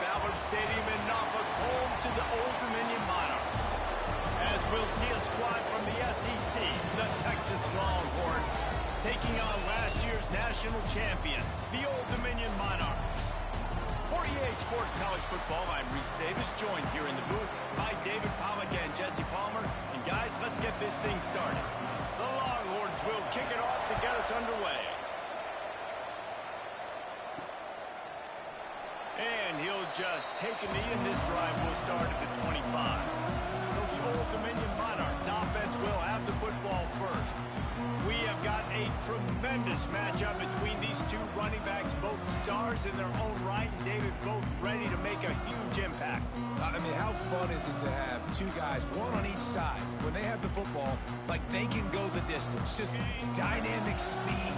Ballard Stadium in Norfolk, home to the Old Dominion Monarchs. As we'll see a squad from the SEC, the Texas Longhorns, taking on last year's national champions, the Old Dominion Monarchs. For EA Sports College Football, I'm Reese Davis, joined here in the booth by David Pollack and Jesse Palmer. And guys, let's get this thing started. The Longhorns will kick it off to get us underway. And he'll just take a knee, and this drive will start at the 25. So the Old Dominion Monarchs offense will have the football first. We have got a tremendous matchup between these two running backs, both stars in their own right, and David, both ready to make a huge impact. I mean, how fun is it to have two guys, one on each side, when they have the football, like they can go the distance. Just dynamic speed,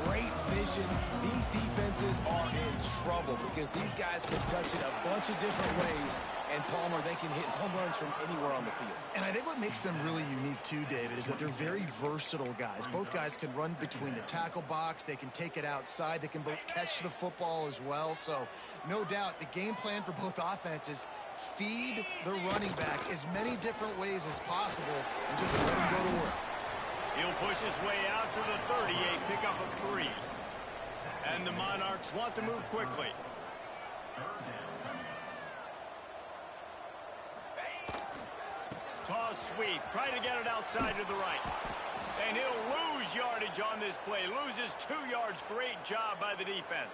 great vision. These defenses are in trouble because these guys can touch it a bunch of different ways. And Palmer, they can hit home runs from anywhere on the field. And I think what makes them really unique too, David, is that they're very versatile guys. Both guys can run between the tackle box. They can take it outside. They can both catch the football as well. So no doubt the game plan for both offenses, feed the running back as many different ways as possible and just let him go to work. He'll push his way out to the 38, pick up a 3. And the Monarchs want to move quickly. Toss sweep. Try to get it outside to the right. And he'll lose yardage on this play. Loses 2 yards. Great job by the defense.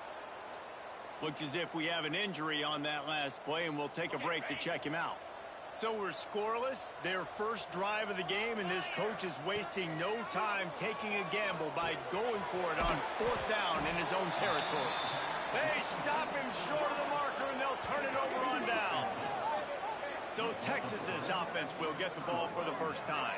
Looks as if we have an injury on that last play, and we'll take a break to check him out. So we're scoreless. Their first drive of the game, and this coach is wasting no time taking a gamble by going for it on 4th down in his own territory. They stop him short of the marker, and they'll turn it over on down. So Texas's offense will get the ball for the first time.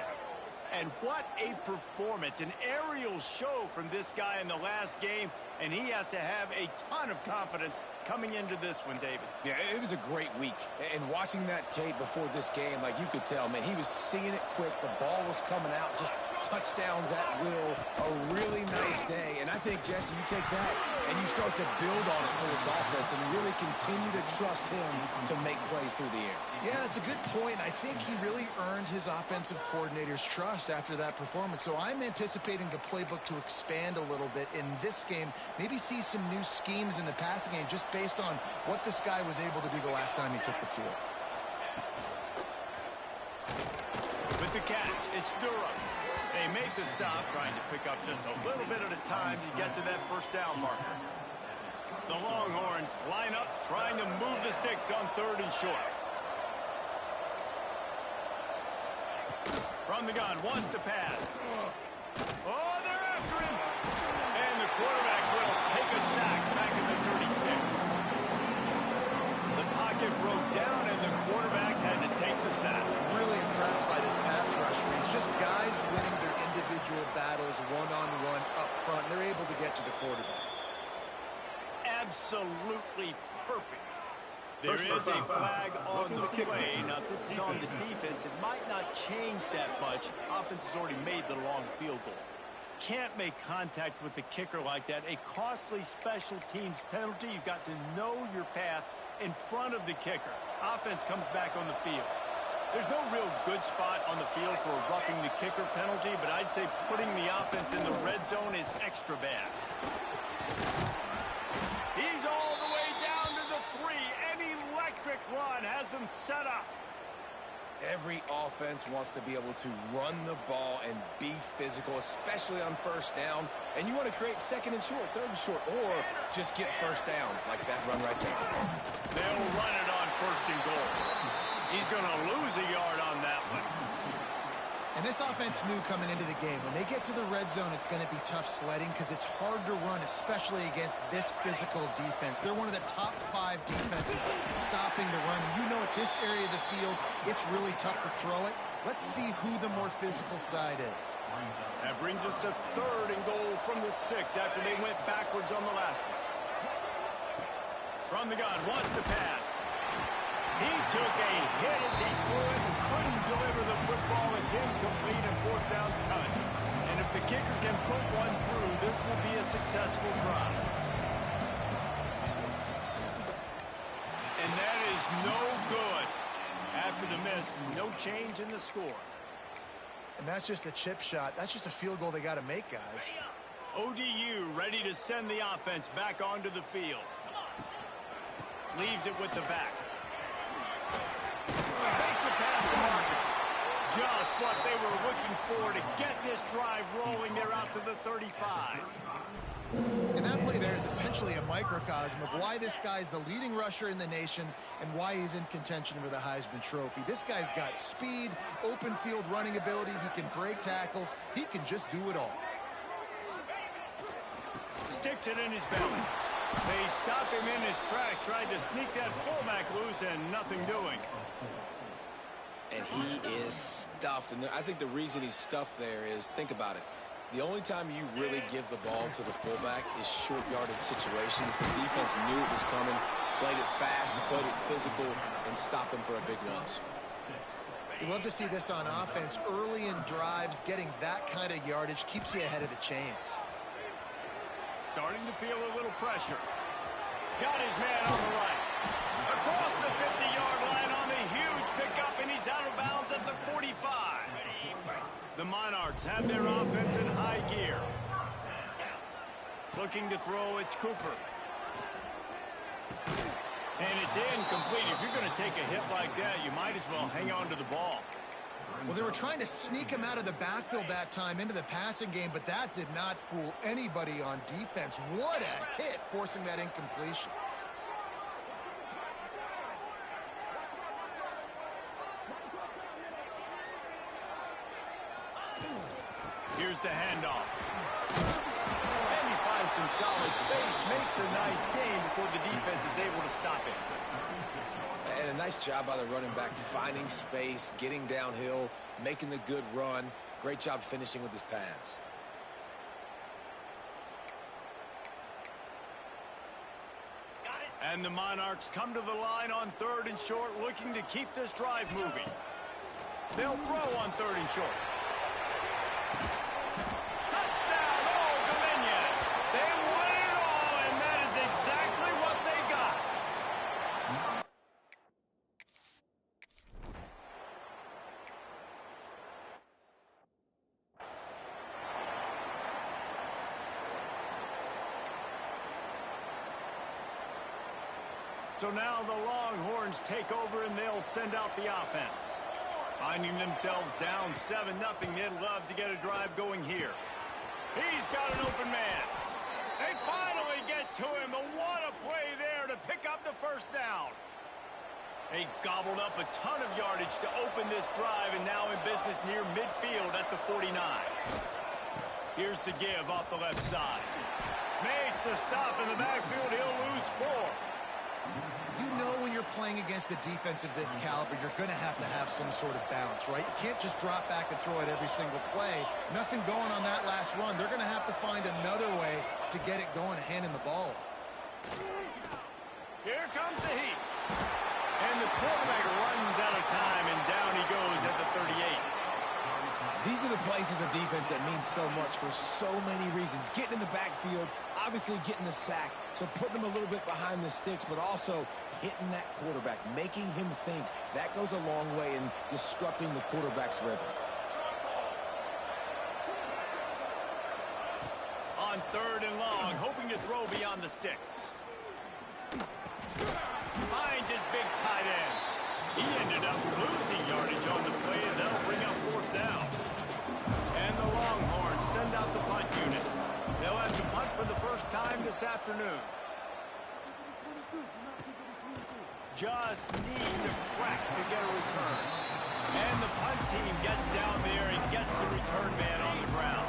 And what a performance, an aerial show from this guy in the last game, and he has to have a ton of confidence coming into this one, David. Yeah, it was a great week. And watching that tape before this game, like you could tell, man, he was seeing it quick. The ball was coming out, just touchdowns at will. A really nice day. And I think, Jesse, you take that and you start to build on it for this offense and really continue to trust him to make plays through the air. Yeah, that's a good point. I think he really earned his offensive coordinator's trust after that performance. So I'm anticipating the playbook to expand a little bit in this game. Maybe see some new schemes in the passing game just based on what this guy was able to do the last time he took the field. With the catch, it's Durham. They make the stop, trying to pick up just a little bit at a time to get to that first down marker. The Longhorns line up, trying to move the sticks on 3rd and short. From the gun, wants to pass. Oh, they're after him. And the quarterback will take a sack back at the 36. The pocket broke down, and the quarterback had to take the sack. Really impressed by this pass rush. It's just guys winning their individual battles one-on-one up front. And they're able to get to the quarterback. Absolutely perfect. There is a flag on the play. Now, if this is on the defense, it might not change that much. Offense has already made the long field goal. Can't make contact with the kicker like that. A costly special teams penalty. You've got to know your path in front of the kicker. Offense comes back on the field. There's no real good spot on the field for a roughing the kicker penalty, but I'd say putting the offense in the red zone is extra bad. He's all the way down to the 3. An electric run has him set up. Every offense wants to be able to run the ball and be physical, especially on 1st down. And you want to create 2nd and short, 3rd and short, or just get 1st downs like that run right there. They'll run it on 1st and goal. He's going to lose a yard on that one. And this offense knew coming into the game, when they get to the red zone, it's going to be tough sledding because it's hard to run, especially against this physical defense. They're one of the top 5 defenses stopping the run. And you know at this area of the field, it's really tough to throw it. Let's see who the more physical side is. That brings us to 3rd and goal from the 6 after they went backwards on the last one. From the gun, wants to pass. He took a hit as he threw it and couldn't deliver the football. It's incomplete and 4th down's cut. And if the kicker can put one through, this will be a successful drive. change in the score. And that's just a chip shot. That's just a field goal they got to make, guys. ODU ready to send the offense back onto the field. Leaves it with the back. Makes a pass to Martin. Just what they were looking for to get this drive rolling. They're out to the 35. And that play there is essentially a microcosm of why this guy's the leading rusher in the nation and why he's in contention for the Heisman Trophy. This guy's got speed, open field running ability. He can break tackles. He can just do it all. Sticks it in his belly. They stop him in his tracks, tried to sneak that fullback loose, and nothing doing. And he is stuffed. And I think the reason he's stuffed there is, think about it. The only time you really give the ball to the fullback is short yardage situations. The defense knew it was coming, played it fast, played it physical, and stopped them for a big loss. You love to see this on offense. Early in drives, getting that kind of yardage keeps you ahead of the chains. Starting to feel a little pressure. Got his man on the right. Across the 50-yard line on the huge pickup, and he's out of bounds at the 45. The Monarchs have their offense in high gear. Looking to throw, it's Cooper. And it's incomplete. If you're going to take a hit like that, you might as well hang on to the ball. Well, they were trying to sneak him out of the backfield that time into the passing game, but that did not fool anybody on defense. What a hit, forcing that incompletion. Here's the handoff. And he finds some solid space, makes a nice gain before the defense is able to stop it. And a nice job by the running back, finding space, getting downhill, making the good run. Great job finishing with his pads. And the Monarchs come to the line on 3rd and short, looking to keep this drive moving. They'll throw on 3rd and short. Touchdown, Old Dominion. They won it all, and that is exactly what they got. So now the Longhorns take over, and they'll send out the offense. Finding themselves down 7-0, they'd love to get a drive going here. He's got an open man. They finally get to him, but what a play there to pick up the first down. They gobbled up a ton of yardage to open this drive, and now in business near midfield at the 49. Here's the give off the left side. Makes a stop in the backfield. He'll lose 4. You know when you're playing against a defense of this caliber, you're going to have some sort of balance, right? You can't just drop back and throw it every single play. Nothing going on that last run. They're going to have to find another way to get it going, handing the ball off. Here comes the heat. And the quarterback runs out of time, and down he goes at the 38. These are the places of defense that mean so much for so many reasons. Getting in the backfield, obviously getting the sack, so putting him a little bit behind the sticks, but also hitting that quarterback, making him think. That goes a long way in disrupting the quarterback's rhythm. On 3rd and long, hoping to throw beyond the sticks. Finds his big tight end. He ended up losing yardage on the play, and that'll bring up 4th down. And the Longhorns send out the punt unit. They'll have to punt for the first time this afternoon. Just needs a crack to get a return. And the punt team gets down there and gets the return man on the ground.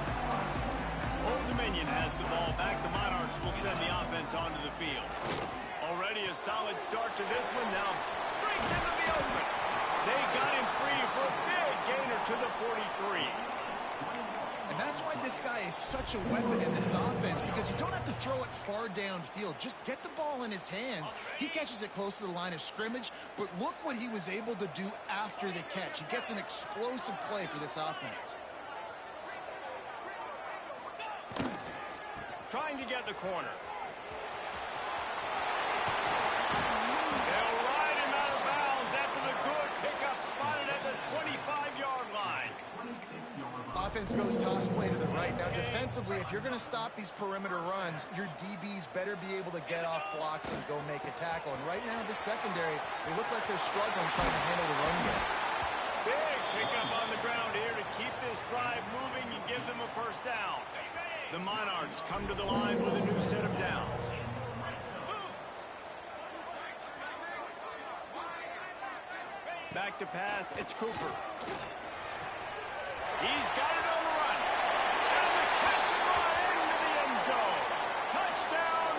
Old Dominion has the ball back. The Monarchs will send the offense onto the field. Already a solid start to this one. Now breaks into the open. They got him free for a big gainer to the 43. And that's why this guy is such a weapon in this offense, because you don't have to throw it far downfield. Just get the ball in his hands. He catches it close to the line of scrimmage, but look what he was able to do after the catch. He gets an explosive play for this offense. Trying to get the corner. They'll ride him out of bounds after the good pickup, spotted at the 27. offense goes toss play to the right. Now, defensively, if you're going to stop these perimeter runs, your DBs better be able to get off blocks and go make a tackle. And right now, this secondary, they look like they're struggling trying to handle the run game. Big pickup on the ground here to keep this drive moving and give them a first down. The Monarchs come to the line with a new set of downs. Back to pass, it's Cooper. He's got it on the run. And the catch and run into the end zone. Touchdown!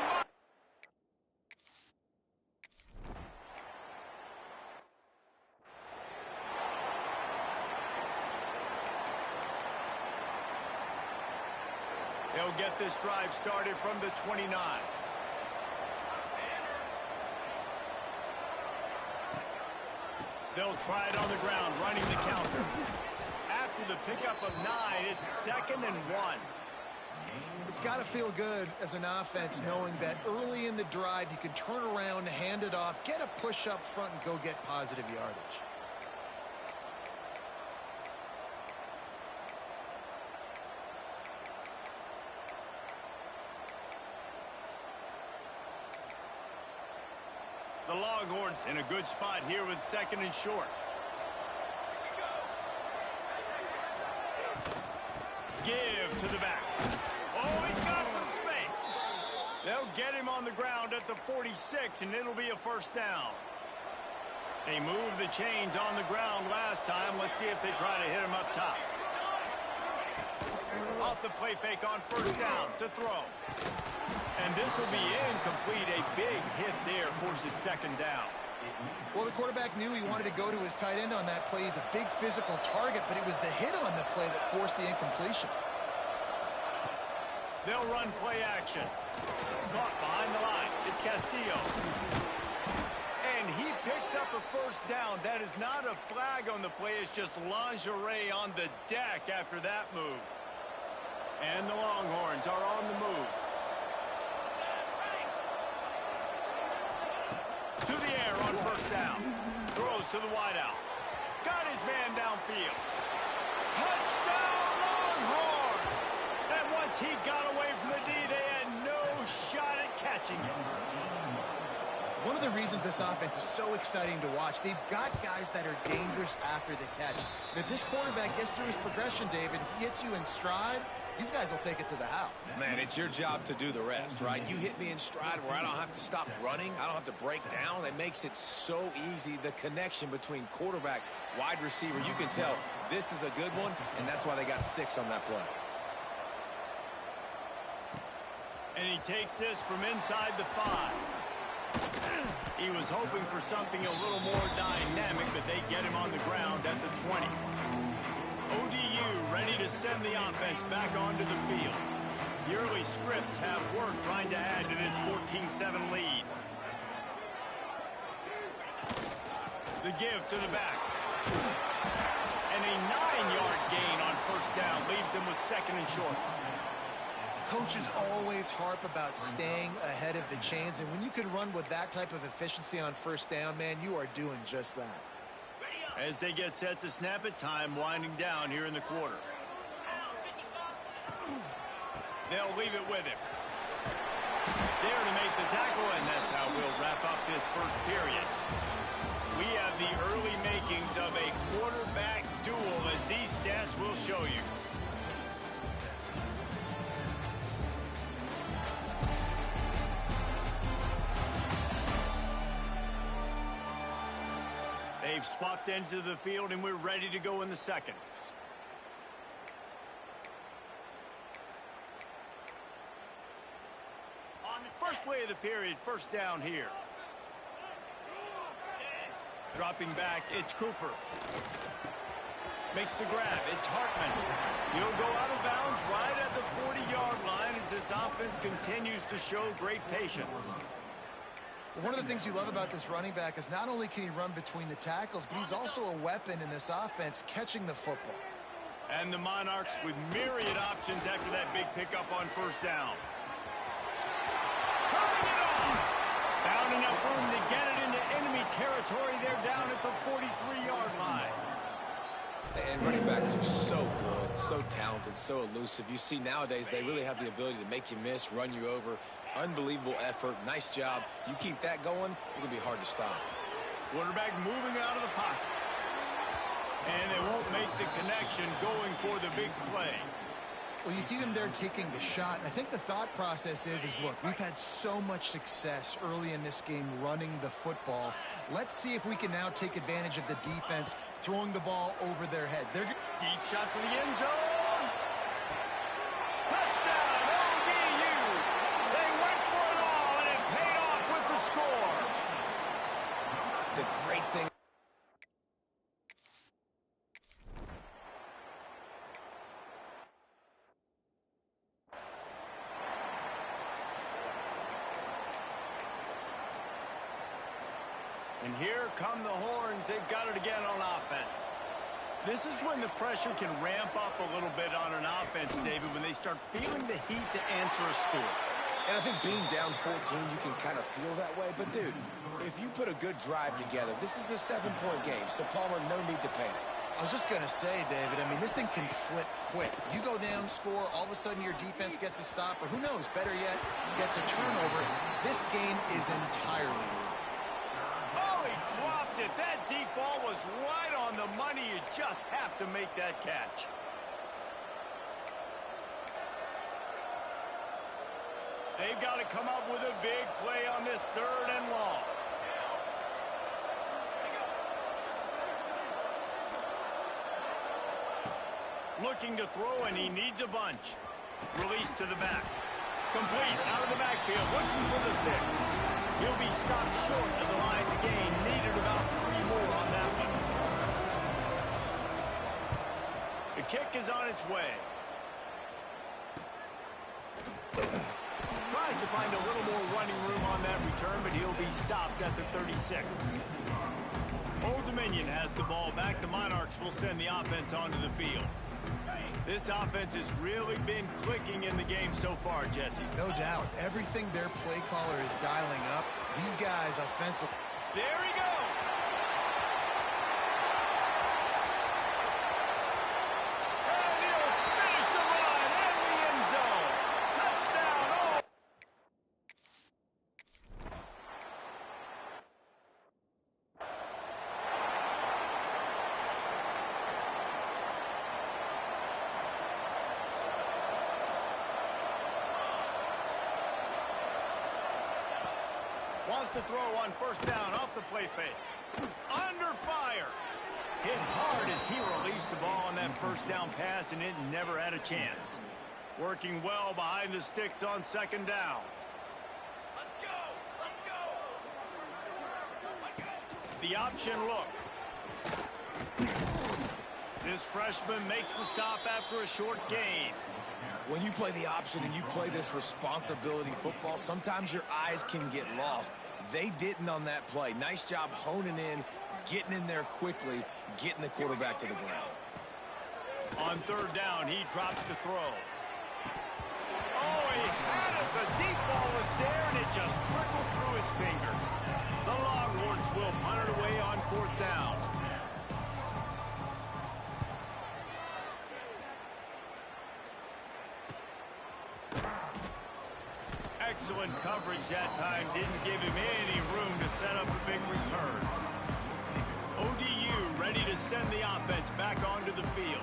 They'll get this drive started from the 29. They'll try it on the ground, running the counter. After the pickup of 9, it's 2nd and 1. It's got to feel good as an offense knowing that early in the drive you can turn around, hand it off, get a push up front, and go get positive yardage. The Longhorns in a good spot here with 2nd and short. Give to the back. Oh, he's got some space. They'll get him on the ground at the 46, and it'll be a first down. They moved the chains on the ground last time. Let's see if they try to hit him up top. Off the play fake on first down to throw. And this will be incomplete. A big hit there forces 2nd down. Well, the quarterback knew he wanted to go to his tight end on that play. He's a big physical target, but it was the hit on the play that forced the incompletion. They'll run play action. Caught behind the line. It's Castillo. And he picks up a first down. That is not a flag on the play. It's just lingerie on the deck after that move. And the Longhorns are on the move. To the air on first down. Throws to the wideout. Got his man downfield. Touchdown Longhorns! And once he got away from the D, they had no shot at catching him. One of the reasons this offense is so exciting to watch, they've got guys that are dangerous after the catch. And if this quarterback gets through his progression, David, he hits you in stride, these guys will take it to the house. Man, it's your job to do the rest, right? You hit me in stride where I don't have to stop running. I don't have to break down. It makes it so easy, the connection between quarterback, wide receiver. You can tell this is a good one, and that's why they got 6 on that play. And he takes this from inside the 5. He was hoping for something a little more dynamic, but they get him on the ground at the 20. ODU ready to send the offense back onto the field. The early scripts have worked trying to add to this 14-7 lead. The give to the back. And a 9-yard gain on first down leaves them with 2nd and short. Coaches always harp about staying ahead of the chains, and when you can run with that type of efficiency on first down, man, you are doing just that. As they get set to snap it, time winding down here in the quarter. They'll leave it with him. There to make the tackle, and that's how we'll wrap up this first period. We have the early makings of a quarterback duel, as these stats will show you. They've swapped ends of the field, and we're ready to go in the second. First play of the period, first down here. Dropping back, it's Cooper. Makes the grab, it's Hartman. He'll go out of bounds right at the 40-yard line as this offense continues to show great patience. One of the things you love about this running back is not only can he run between the tackles, but he's also a weapon in this offense catching the football. And the Monarchs with myriad options after that big pickup on first down. Turning it on! Found enough room to get it into enemy territory. They're down at the 43-yard line. And running backs are so good, so talented, so elusive. You see nowadays they really have the ability to make you miss, run you over. Unbelievable effort. Nice job. You keep that going, it'll be hard to stop. Quarterback moving out of the pocket. And they won't make the connection going for the big play. Well, you see them there taking the shot. I think the thought process is look, we've had so much success early in this game running the football. Let's see if we can now take advantage of the defense throwing the ball over their heads. Deep shot for the end zone. Touchdown, ODU. They went for it all, and it paid off with the score. The great thing. And here come the horns. They've got it again on offense. This is when the pressure can ramp up a little bit on an offense, David, when they start feeling the heat to answer a score. And I think being down 14, you can kind of feel that way. But, dude, if you put a good drive together, this is a 7-point game. So, Palmer, no need to panic. I was just going to say, David, I mean, this thing can flip quick. You go down, score, all of a sudden your defense gets a stop, or who knows, better yet, gets a turnover. This game is entirely over. Oh, he dropped it. That deep ball was right on the money. You just have to make that catch. They've got to come up with a big play on this 3rd and long. Looking to throw, and he needs a bunch. Release to the back. Complete out of the backfield, looking for the sticks. He'll be stopped short of the line to gain. Needed about 3 more on that one. The kick is on its way. Tries to find a little more running room on that return, but he'll be stopped at the 36. Old Dominion has the ball back. The Monarchs will send the offense onto the field. This offense has really been clicking in the game so far, Jesse. No doubt. Everything their play caller is dialing up. These guys offensive. There he goes. And he'll finish the line in the end zone. Touchdown. Oh. Wants to throw on 1st down off the play fake. Under fire. Hit hard as he released the ball on that 1st down pass, and it never had a chance. Working well behind the sticks on 2nd down. Let's go. Let's go. The option look. This freshman makes the stop after a short gain. When you play the option and you play this responsibility football, sometimes your eyes can get lost. They didn't on that play. Nice job honing in, getting in there quickly, getting the quarterback to the ground. On 3rd down, he drops the throw. Oh, he had it. The deep ball was there, and it just trickled through his fingers. The Longhorns will punt it away on 4th down. Excellent coverage that time. Didn't give him any room to set up a big return. ODU ready to send the offense back onto the field.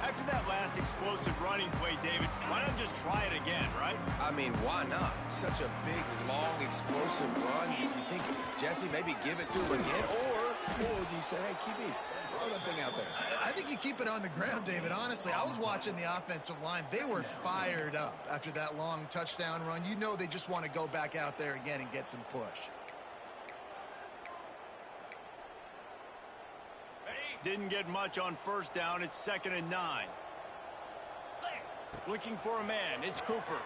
After that last explosive running play, David, why not just try it again, right? I mean, why not? Such a big, long, explosive run. You think, Jesse, maybe give it to him again? Or do you say, hey, QB, throw that thing out there? I think you keep it on the ground, David. Honestly, I was watching the offensive line. They were fired up after that long touchdown run. You know they just want to go back out there again and get some push. Didn't get much on 1st down. It's 2nd and 9. Looking for a man. It's Cooper.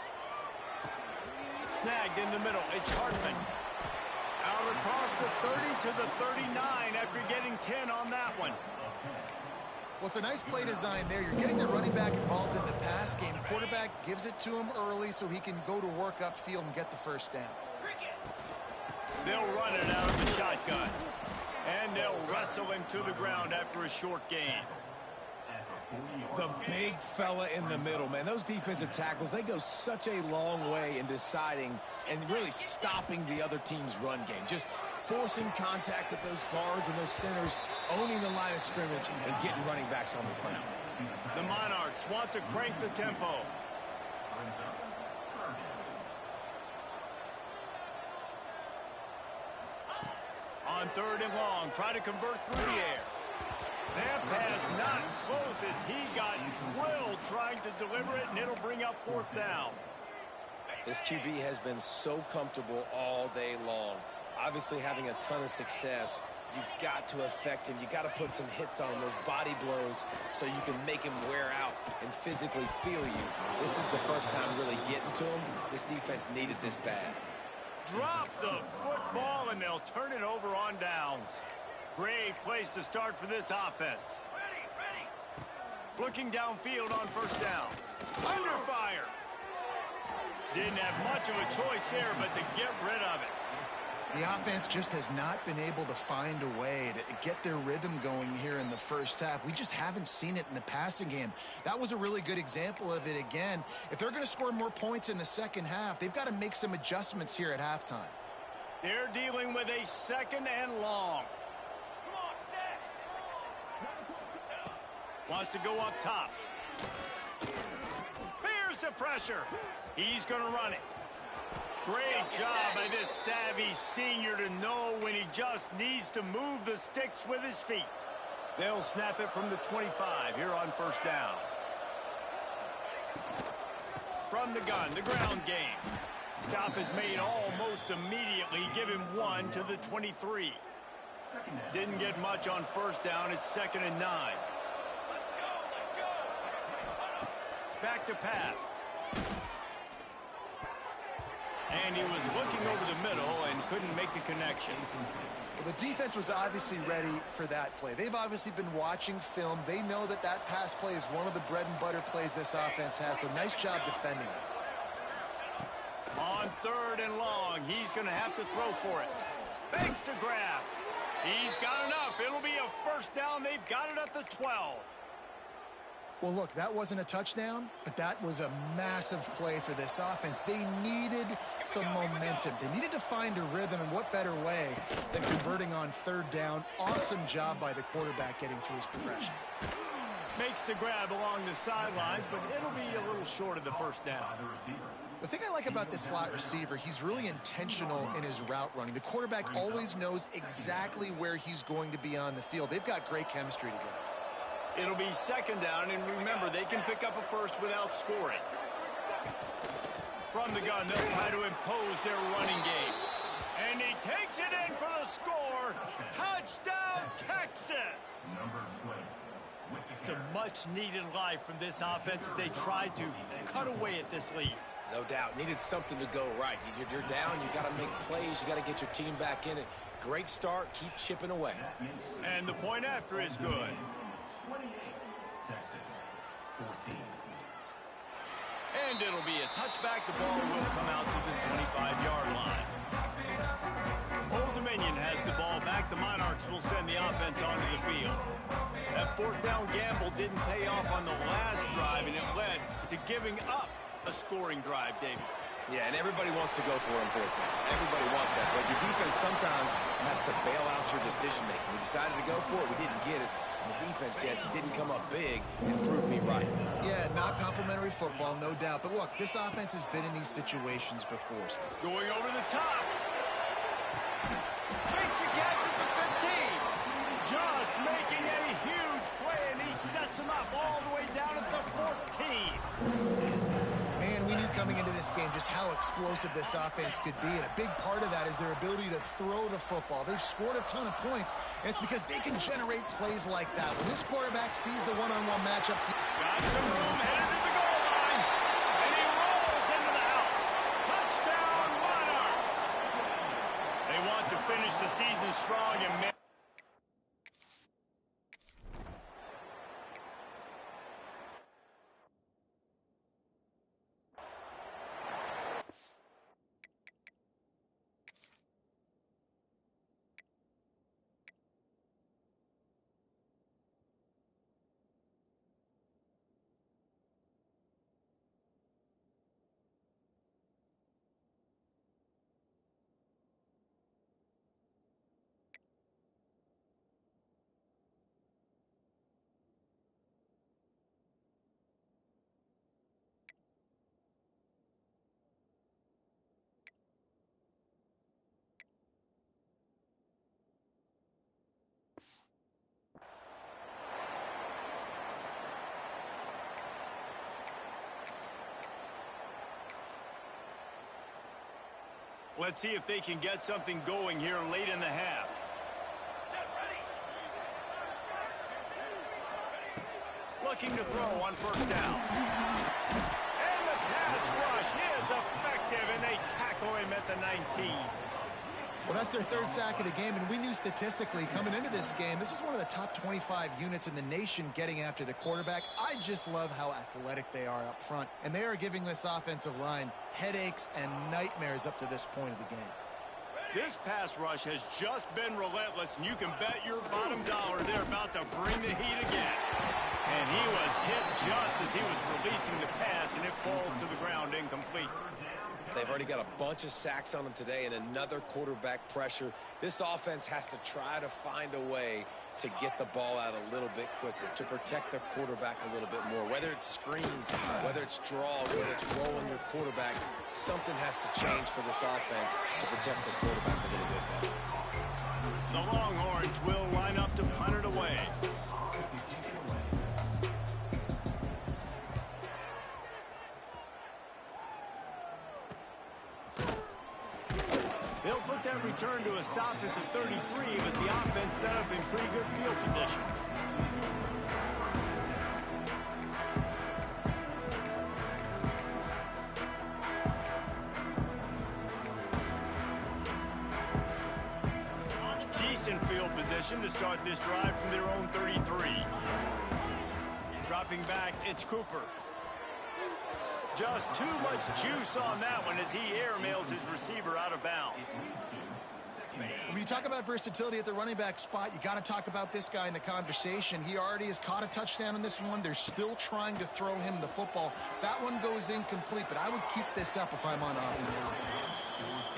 Snagged in the middle. It's Hartman. Out across the 30 to the 39 after getting 10 on that one. Well, it's a nice play design there. You're getting the running back involved in the pass game. Quarterback gives it to him early so he can go to work upfield and get the 1st down. They'll run it out of the shotgun. And they'll wrestle him to the ground after a short gain. The big fella in the middle, man. Those defensive tackles, they go such a long way in deciding and really stopping the other team's run game. Just forcing contact with those guards and those centers, owning the line of scrimmage, and getting running backs on the ground. The Monarchs want to crank the tempo. On 3rd and long, try to convert through the air. That pass not close as he got drilled trying to deliver it, and it'll bring up 4th down. This QB has been so comfortable all day long. Obviously having a ton of success. You've got to affect him. You've got to put some hits on him, those body blows, so you can make him wear out and physically feel you. This is the first time really getting to him. This defense needed this bad. Drop the football, and they'll turn it over on downs. Great place to start for this offense. Looking downfield on 1st down. Under fire. Didn't have much of a choice there, but to get rid of it. The offense just has not been able to find a way to get their rhythm going here in the first half. We just haven't seen it in the passing game. That was a really good example of it again. If they're going to score more points in the second half, they've got to make some adjustments here at halftime. They're dealing with a 2nd and long. Wants to go up top. Here's the pressure. He's going to run it. Great job by this savvy senior to know when he just needs to move the sticks with his feet. They'll snap it from the 25 here on 1st down. From the gun, the ground game. Stop is made almost immediately. Give him 1 to the 23. Didn't get much on 1st down. It's 2nd and 9. Back to pass. And he was looking over the middle and couldn't make the connection. Well, the defense was obviously ready for that play. They've obviously been watching film. They know that that pass play is one of the bread and butter plays this offense has, so nice job defending it. On 3rd and long, he's going to have to throw for it. Fakes to grab. He's got enough. It'll be a 1st down. They've got it at the 12. Well, look, that wasn't a touchdown, but that was a massive play for this offense. They needed some momentum. They needed to find a rhythm, and what better way than converting on 3rd down. Awesome job by the quarterback getting through his progression. Makes the grab along the sidelines, but it'll be a little short of the 1st down. The thing I like about this slot receiver, he's really intentional in his route running. The quarterback always knows exactly where he's going to be on the field. They've got great chemistry together. It'll be 2nd down, and remember, they can pick up a 1st without scoring. From the gun, they'll try to impose their running game. And he takes it in for the score. Touchdown, Texas! Some much-needed life from this offense as they try to cut away at this lead. No doubt. Needed something to go right. You're down. You got to make plays. You got to get your team back in it. Great start. Keep chipping away. And the point after is good. 28, Texas, 14. And it'll be a touchback. The ball will come out to the 25-yard line. Old Dominion has the ball back. The Monarchs will send the offense onto the field. That 4th down gamble didn't pay off on the last drive, and it led to giving up a scoring drive, David. Yeah, and everybody wants to go for it on 4th down. Everybody wants that. But your defense sometimes has to bail out your decision-making. We decided to go for it. We didn't get it. The defense, Jesse, didn't come up big and prove me right. Yeah, not complimentary football, no doubt. But look, this offense has been in these situations before. Going over the top. Makes a catch at the 15. Just making a huge play, and he sets him up all the way down at the 14. Man, we knew coming into this game just how explosive this offense could be, and a big part of that is their ability to throw the football. They've scored a ton of points, and it's because they can generate plays like that. When this quarterback sees the one-on-one matchup... Got some room, headed to the goal line, and he rolls into the house. Touchdown, Monarchs! They want to finish the season strong and... Let's see if they can get something going here late in the half. Looking to throw on first down. And the pass rush is effective, and they tackle him at the 19. Well, that's their third sack of the game, and we knew statistically coming into this game, this is one of the top 25 units in the nation getting after the quarterback. I just love how athletic they are up front, and they are giving this offensive line headaches and nightmares up to this point of the game. This pass rush has just been relentless, and you can bet your bottom dollar they're about to bring the heat again. And he was hit just as he was releasing the pass, and it falls to the ground incomplete. They've already got a bunch of sacks on them today and another quarterback pressure. This offense has to try to find a way to get the ball out a little bit quicker, to protect their quarterback a little bit more. Whether it's screens, whether it's draw, whether it's rolling your quarterback, something has to change for this offense to protect the quarterback a little bit better. The Longhorns will line up to punt it away. They'll put that return to a stop at the 33, but the offense set up in pretty good field position. Decent field position to start this drive from their own 33. Dropping back, it's Cooper. Just too much juice on that one as he airmails his receiver out of bounds. When you talk about versatility at the running back spot, you got to talk about this guy in the conversation. He already has caught a touchdown in this one. They're still trying to throw him the football. That one goes incomplete, but I would keep this up if I'm on offense.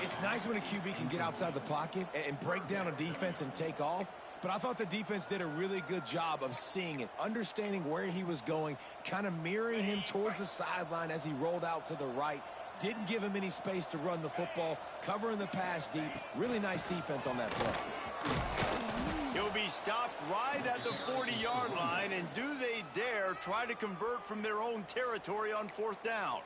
It's nice when a QB can get outside the pocket and break down a defense and take off. But I thought the defense did a really good job of seeing it, understanding where he was going, kind of mirroring him towards the sideline as he rolled out to the right. Didn't give him any space to run the football, covering the pass deep. Really nice defense on that play. He'll be stopped right at the 40-yard line, and do they dare try to convert from their own territory on fourth down?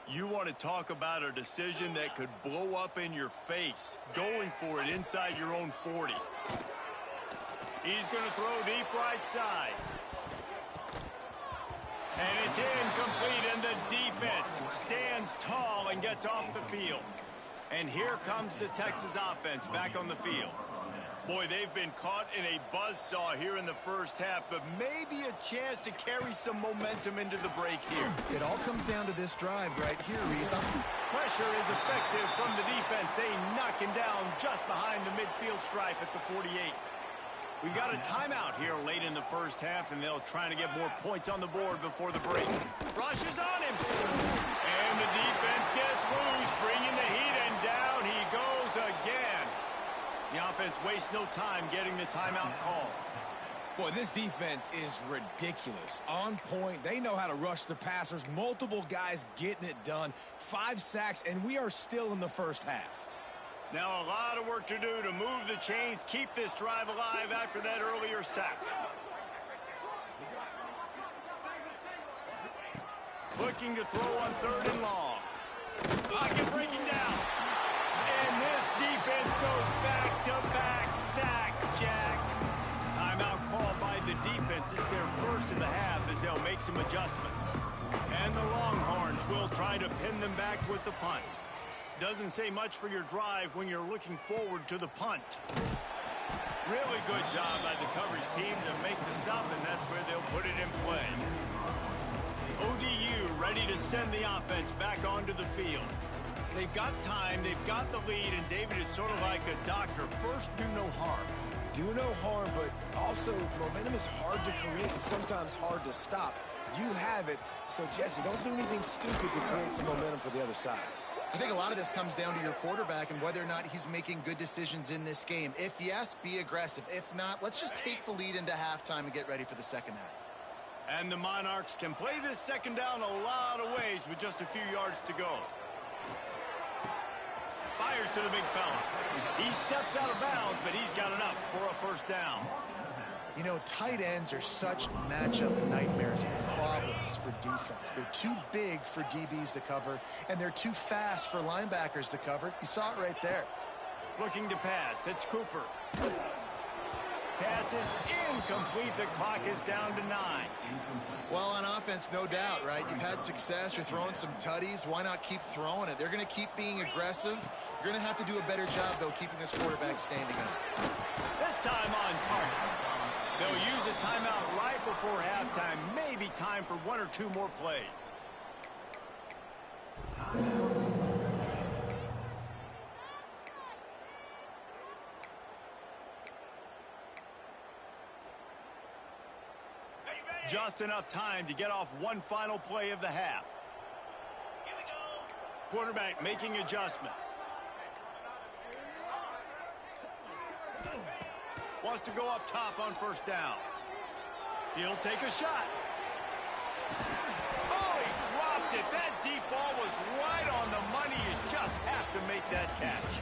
You want to talk about a decision that could blow up in your face, going for it inside your own 40. He's going to throw deep right side. And it's incomplete, and the defense stands tall and gets off the field. And here comes the Texas offense back on the field. Boy, they've been caught in a buzzsaw here in the first half, but maybe a chance to carry some momentum into the break here. It all comes down to this drive right here, Reese. Pressure is effective from the defense. They knock him down just behind the midfield stripe at the 48. We got a timeout here late in the first half, and they'll try to get more points on the board before the break. Rushes on him. And the defense gets loose, bringing the heat, and down he goes again. The offense wastes no time getting the timeout call. Boy, this defense is ridiculous. On point. They know how to rush the passers. Multiple guys getting it done. 5 sacks, and we are still in the first half. Now a lot of work to do to move the chains, keep this drive alive after that earlier sack. Looking to throw on third and long. Pocket breaking down. And this defense goes back-to-back sack, Jack. Timeout called by the defense. It's their first in the half as they'll make some adjustments. And the Longhorns will try to pin them back with the punt. Doesn't say much for your drive when you're looking forward to the punt. Really good job by the coverage team to make the stop, and that's where they'll put it in play. ODU ready to send the offense back onto the field. They've got time, they've got the lead, and David is sort of like a doctor. First, do no harm. Do no harm, but also momentum is hard to create and sometimes hard to stop. You have it, so Jesse, don't do anything stupid to create some momentum for the other side. I think a lot of this comes down to your quarterback and whether or not he's making good decisions in this game. If yes, be aggressive. If not, let's just take the lead into halftime and get ready for the second half. And the Monarchs can play this second down a lot of ways with just a few yards to go. Fires to the big fella. He steps out of bounds, but he's got enough for a first down. You know, tight ends are such matchup nightmares and problems for defense. They're too big for DBs to cover, and they're too fast for linebackers to cover. You saw it right there. Looking to pass. It's Cooper. Pass is incomplete. The clock is down to 9. Well, on offense, no doubt, right? You've had success. You're throwing some tutties. Why not keep throwing it? They're going to keep being aggressive. You're going to have to do a better job, though, keeping this quarterback standing up. This time on target. They'll use a timeout right before halftime. Maybe time for 1 or 2 more plays. Just enough time to get off one final play of the half. Quarterback making adjustments. Wants to go up top on first down. He'll take a shot. Oh, he dropped it. That deep ball was right on the money. You just have to make that catch.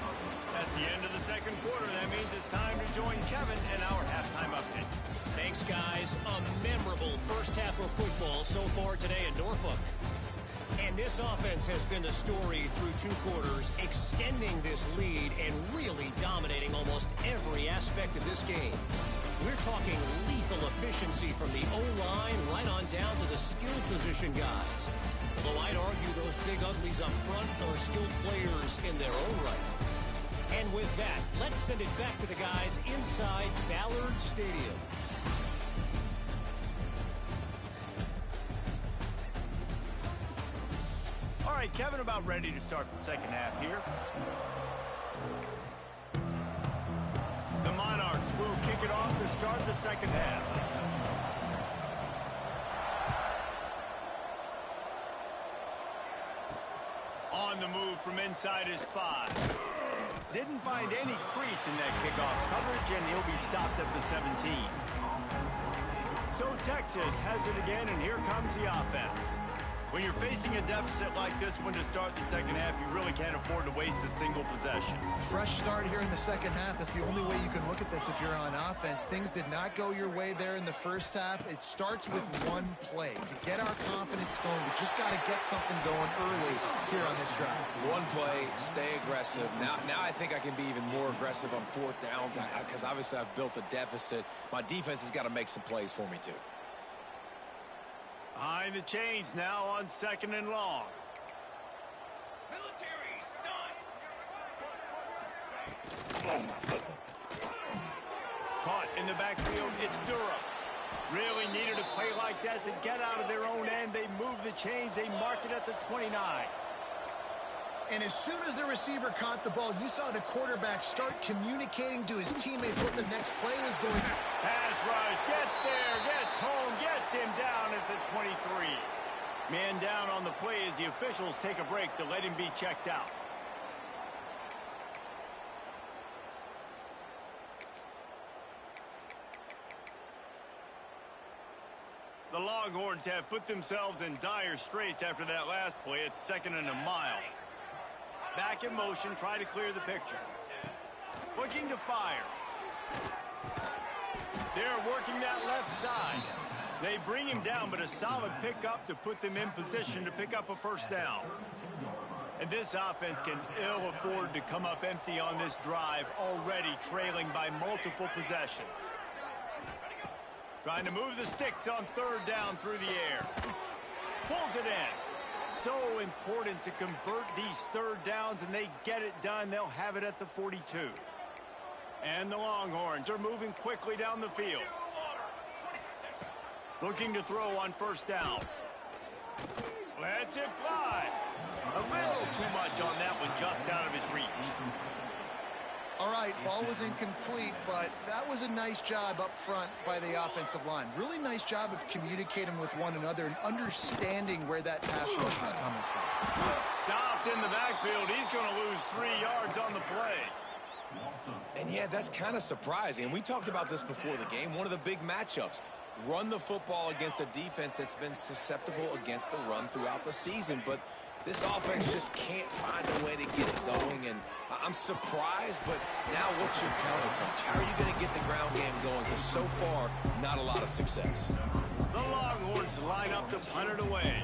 That's the end of the second quarter. That means it's time to join Kevin in our halftime update. Thanks, guys. A memorable first half of football so far today in Norfolk. And this offense has been the story through 2 quarters, extending this lead and really dominating almost every aspect of this game. We're talking lethal efficiency from the O-line right on down to the skill position guys. Although I'd argue those big uglies up front are skilled players in their own right. And with that, let's send it back to the guys inside Ballard Stadium. All right, Kevin, about ready to start the second half here. The Monarchs will kick it off to start the second half. On the move from inside his 5. Didn't find any crease in that kickoff coverage, and he'll be stopped at the 17. So Texas has it again, and here comes the offense. When you're facing a deficit like this one to start the second half, you really can't afford to waste a single possession. Fresh start here in the second half. That's the only way you can look at this if you're on offense. Things did not go your way there in the first half. It starts with one play. To get our confidence going, we just got to get something going early here on this drive. One play, stay aggressive. Now I think I can be even more aggressive on 4th downs because obviously I've built a deficit. My defense has got to make some plays for me, too. Behind the chains now on 2nd and long. Military stunt. Caught in the backfield, it's Durham. Really needed a play like that to get out of their own end. They move the chains, they mark it at the 29. And as soon as the receiver caught the ball, you saw the quarterback start communicating to his teammates what the next play was going to. Pass rush, gets there, gets home, gets him down at the 23. Man down on the play as the officials take a break to let him be checked out. The Longhorns have put themselves in dire straits after that last play. It's 2nd and a mile. Back in motion, try to clear the picture. Looking to fire. They're working that left side. They bring him down, but a solid pickup to put them in position to pick up a first down. And this offense can ill afford to come up empty on this drive, already trailing by multiple possessions. Trying to move the sticks on 3rd down through the air. Pulls it in. So important to convert these 3rd downs, and they get it done. They'll have it at the 42. And the Longhorns are moving quickly down the field. Looking to throw on 1st down. Lets it fly. A little too much on that one, just out of his reach. All right, ball was incomplete, but that was a nice job up front by the offensive line. Really nice job of communicating with one another and understanding where that pass rush was coming from. Stopped in the backfield. He's going to lose 3 yards on the play. And yeah, that's kind of surprising. And we talked about this before the game. One of the big matchups. Run the football against a defense that's been susceptible against the run throughout the season. But this offense just can't find a way to get it going. And I'm surprised, but now what's your counterpunch? How are you going to get the ground game going? Because so far, not a lot of success. The Longhorns line up to punt it away.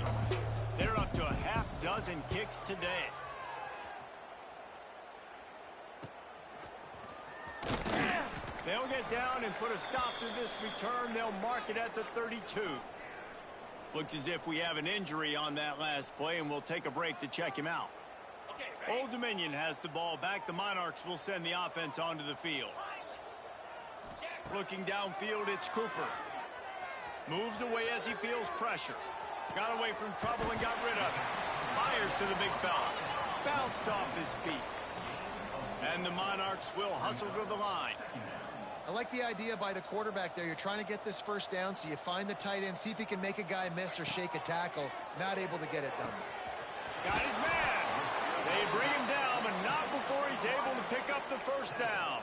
They're up to a half dozen kicks today. They'll get down and put a stop to this return. They'll mark it at the 32. Looks as if we have an injury on that last play, and we'll take a break to check him out. Old Dominion has the ball back. The Monarchs will send the offense onto the field. Looking downfield, it's Cooper. Moves away as he feels pressure. Got away from trouble and got rid of it. Fires to the big fella. Bounced off his feet. And the Monarchs will hustle to the line. I like the idea by the quarterback there. You're trying to get this first down, so you find the tight end, see if he can make a guy miss or shake a tackle. Not able to get it done. Got his man. They bring him down, but not before he's able to pick up the first down.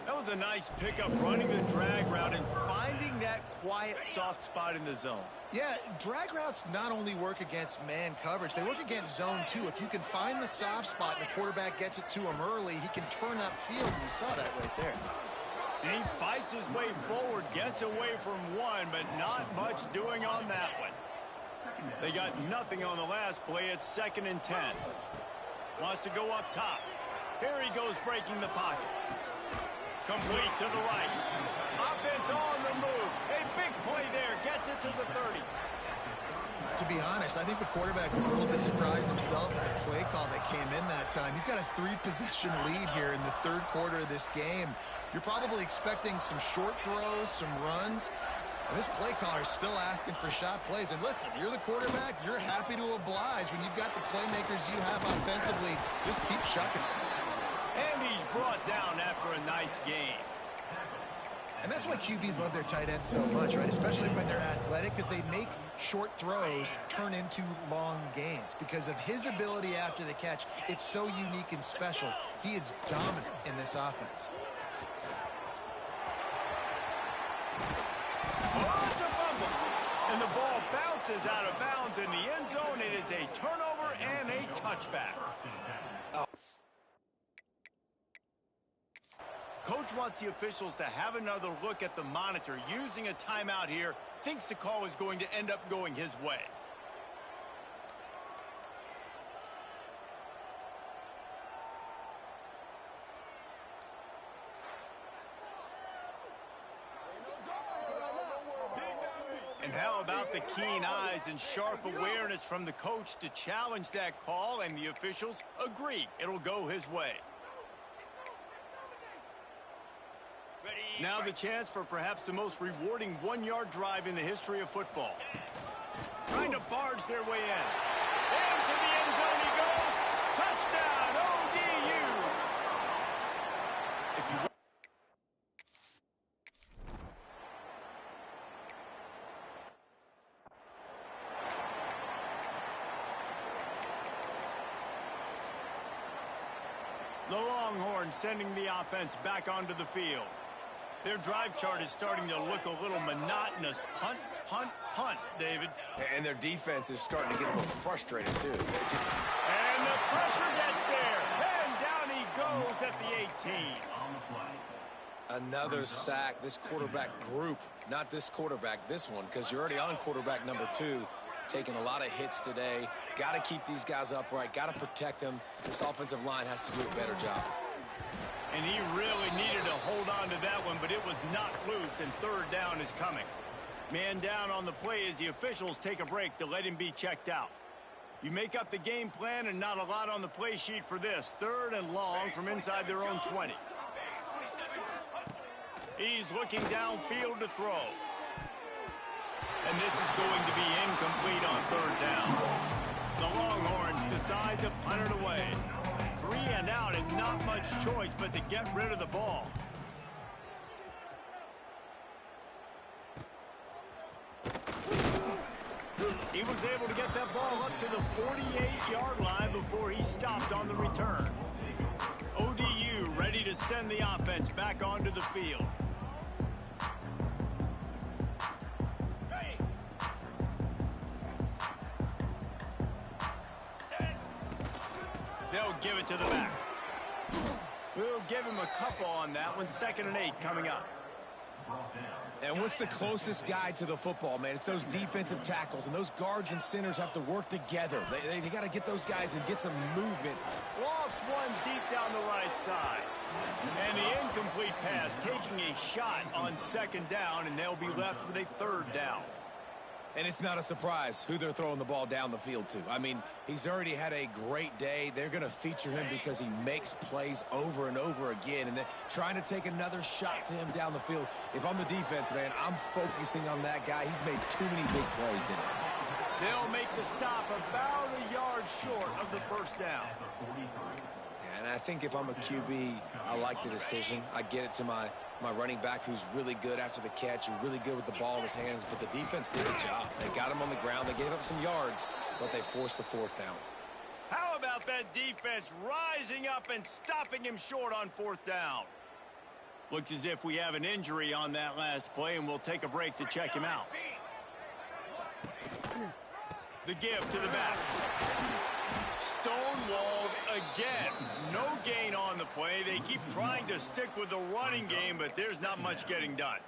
That was a nice pickup, running the drag route and finding that quiet, soft spot in the zone. Yeah, drag routes not only work against man coverage, they work against zone too. If you can find the soft spot and the quarterback gets it to him early, he can turn upfield, and you saw that right there. And he fights his way forward, gets away from one, but not much doing on that one. They got nothing on the last play. It's 2nd and 10. Wants to go up top. Here he goes, breaking the pocket. Complete to the right. Offense on the move. A big play there. Gets it to the 30. To be honest, I think the quarterback was a little bit surprised himself with the play call that came in that time. You've got a 3-possession lead here in the third quarter of this game. You're probably expecting some short throws, some runs. And this play caller is still asking for shot plays. And listen, you're the quarterback. You're happy to oblige. When you've got the playmakers you have offensively, just keep chucking. And he's brought down after a nice game. And that's why QBs love their tight ends so much, right? Especially when they're athletic, because they make short throws turn into long gains. Because of his ability after the catch, it's so unique and special. He is dominant in this offense. Oh, it's a fumble. And the ball bounces out of bounds in the end zone. It is a turnover and a touchback. Coach wants the officials to have another look at the monitor. Using a timeout here, thinks the call is going to end up going his way. And how about the keen eyes and sharp awareness from the coach to challenge that call, and the officials agree it'll go his way. Now the chance for perhaps the most rewarding one-yard drive in the history of football. Trying to barge their way in. Into the end zone he goes. Touchdown, ODU. If you The Longhorns sending the offense back onto the field. Their drive chart is starting to look a little monotonous. Punt, punt, punt, David. And their defense is starting to get a little frustrated, too. And the pressure gets there. And down he goes at the 18. Another sack. This quarterback group, not this quarterback, this one, because you're already on quarterback number 2. Taking a lot of hits today. Got to keep these guys upright. Got to protect them. This offensive line has to do a better job. And he really needed to hold on to that one, but it was knocked loose, and third down is coming. Man down on the play as the officials take a break to let him be checked out. You make up the game plan, and not a lot on the play sheet for this. 3rd and long from inside their own 20. He's looking downfield to throw. And this is going to be incomplete on 3rd down. The Longhorns decide to punt it away. 3 and out, and not much choice but to get rid of the ball. He was able to get that ball up to the 48-yard line before he stopped on the return. ODU ready to send the offense back onto the field. They'll give it to the back. We'll give him a couple on that one. 2nd and 8 coming up. And what's the closest guy to the football, man? It's those defensive tackles, and those guards and centers have to work together. They got to get those guys and get some movement. Lofts one deep down the right side. And the incomplete pass taking a shot on 2nd down, and they'll be left with a 3rd down. And it's not a surprise who they're throwing the ball down the field to. I mean, he's already had a great day. They're going to feature him because he makes plays over and over again. And they're trying to take another shot to him down the field. If I'm the defense, man, I'm focusing on that guy. He's made too many big plays today. They'll make the stop about a yard short of the 1st down. And I think if I'm a QB, I like the decision. I get it to my running back who's really good after the catch, who's really good with the ball in his hands, but the defense did a job. They got him on the ground. They gave up some yards, but they forced the 4th down. How about that defense rising up and stopping him short on 4th down? Looks as if we have an injury on that last play, and we'll take a break to check him out. The give to the back. Stonewalled again. No gain on the play. They keep trying to stick with the running game, but there's not much getting done.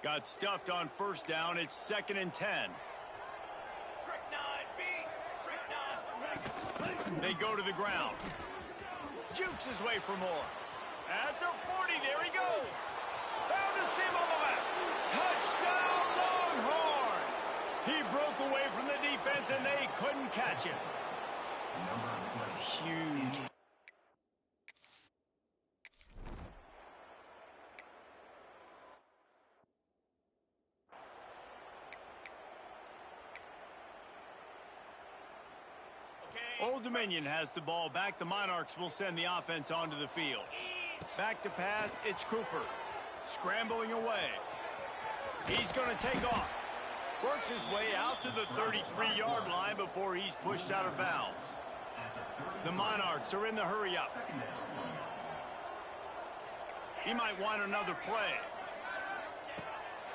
Got stuffed on 1st down. It's 2nd and 10. They go to the ground. Jukes his way for more. At the 40, there he goes. Found a seam on the left. Touchdown, Longhorns! He broke away from the defense, and they couldn't catch him. Huge. Old Dominion has the ball back. The Monarchs will send the offense onto the field. Back to pass, it's Cooper. Scrambling away. He's going to take off. Works his way out to the 33-yard line before he's pushed out of bounds. The Monarchs are in the hurry-up. He might want another play.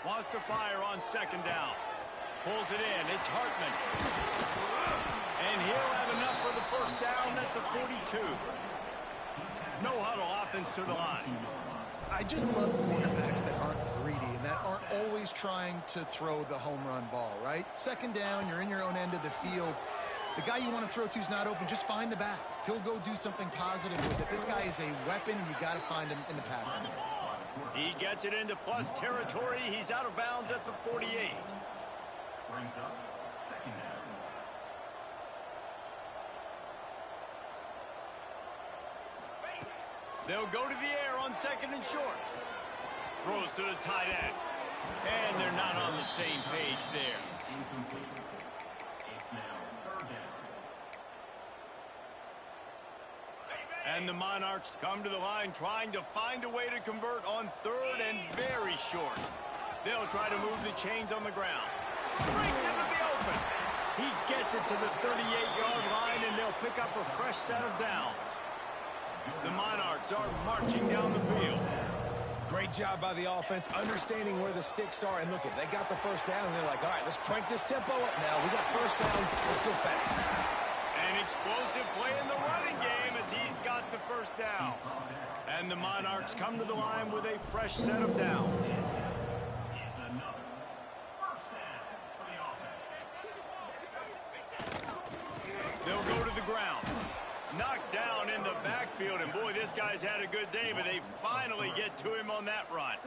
Wants to fire on 2nd down. Pulls it in. It's Hartman. And he'll have enough for the 1st down at the 42. No huddle offense to the line. I just love quarterbacks that aren't greedy and that aren't always trying to throw the home run ball, right? 2nd down, you're in your own end of the field. The guy you want to throw to is not open. Just find the back. He'll go do something positive with it. This guy is a weapon, and you got to find him in the passing game. He gets it into plus territory. He's out of bounds at the 48. Brings up 2nd down. They'll go to the air on 2nd and short. Throws to the tight end. And they're not on the same page there. Incomplete. It's now 3rd down. And the Monarchs come to the line trying to find a way to convert on 3rd and very short. They'll try to move the chains on the ground. Breaks into the open. He gets it to the 38-yard line, and they'll pick up a fresh set of downs. The Monarchs are marching down the field. Great job by the offense, understanding where the sticks are. And look, they got the 1st down, and they're like, all right, let's crank this tempo up now. We got 1st down. Let's go fast. An explosive play in the running game as he's got the 1st down. And the Monarchs come to the line with a fresh set of downs. They'll go to the ground. Knocked down in the backfield, and boy, this guy's had a good day, but they finally get to him on that run.